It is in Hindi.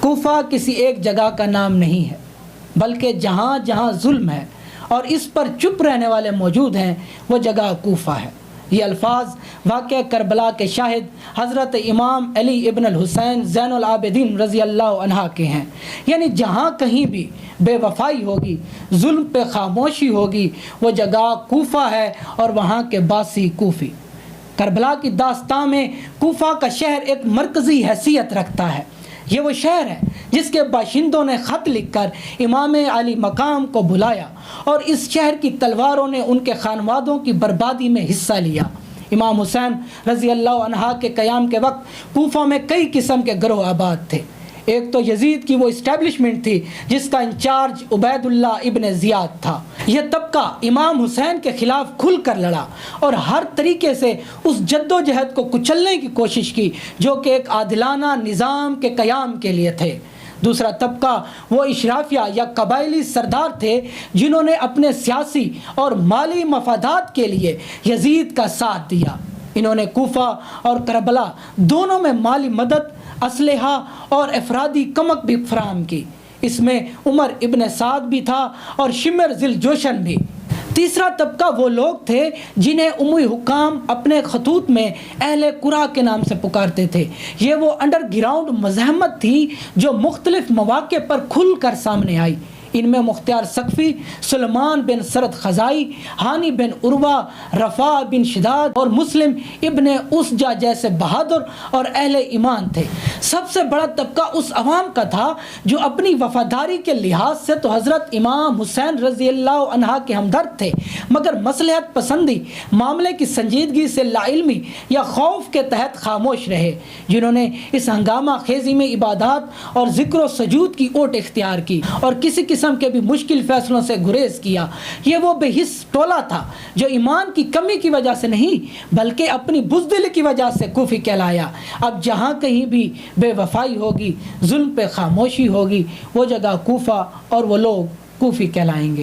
कूफा किसी एक जगह का नाम नहीं है, बल्कि जहाँ जहाँ जुल्म है और इस पर चुप रहने वाले मौजूद हैं वो जगह कूफा है। ये अल्फाज वाक़या करबला के शाहिद हज़रत इमाम अली इब्न अल हुसैन ज़ैनुल आबिदीन रज़ी अल्लाह अन्हा के हैं। यानी जहाँ कहीं भी बेवफाई होगी, जुल्म पे खामोशी होगी, वो जगह कूफा है और वहाँ के बासी कूफ़ी। करबला की दास्तां में कूफा का शहर एक मरकज़ी हैसियत रखता है। ये वो शहर है जिसके बाशिंदों ने ख़त लिखकर इमाम अली मकाम को बुलाया और इस शहर की तलवारों ने उनके खानवादों की बर्बादी में हिस्सा लिया। इमाम हुसैन रज़ी अल्लाह अन्हा के क़याम के वक्त कूफा में कई किस्म के गिरोह आबाद थे। एक तो यजीद की वो इस्टेब्लिशमेंट थी जिसका इंचार्ज उबैदुल्लाह इब्न ज़ियाद था। यह तबका इमाम हुसैन के ख़िलाफ़ खुल कर लड़ा और हर तरीके से उस जद्दोजहद को कुचलने की कोशिश की जो कि एक आदिलाना निज़ाम के क़याम के लिए थे। दूसरा तबका वो इशराफिया या कबायली सरदार थे जिन्होंने अपने सियासी और माली मफादात के लिए यजीद का साथ दिया। इन्होंने कूफा और करबला दोनों में माली मदद, असलहा और अफरादी कमक भी फराहम की। इसमें उमर इब्न साद भी था और शिमर ज़िल जोशन भी। तीसरा तबका वो लोग थे जिन्हें उम्मी हुकाम अपने खतूत में अहले कुरा के नाम से पुकारते थे। ये वो अंडरग्राउंड मज़ाहमत थी जो मुख्तलिफ मौक़े पर खुल कर सामने आई। इनमें मुख्तियार सकफ़ी, सुलेमान बिन सरद ख़ज़ाई, हानी बिन उर्वा, रफ़ा बिन शिदाद और मुस्लिम इब्न उसजा जैसे बहादुर और अहले ईमान थे। सबसे बड़ा तबका उस अवाम का था जो अपनी वफ़ादारी के लिहाज से तो हज़रत इमाम हुसैन रज़ी अल्लाह अन्हा के हमदर्द थे, मगर मसलहत पसंदी मामले की संजीदगी से लाइल्मी या खौफ के तहत खामोश रहे, जिन्होंने इस हंगामा खेजी में इबादत और ज़िक्र सजूद की ओट इख्तियार की और किसी किस्म के भी मुश्किल फैसलों से गुरेज किया। ये वो बेहिस टोला था जो ईमान की कमी की वजह से नहीं बल्कि अपनी बुज़दिली की वजह से कूफी कहलाया। अब जहाँ कहीं भी बेवफाई होगी, जुल्म पे खामोशी होगी, वो जगह कूफा और वो लोग कूफी कहलाएंगे।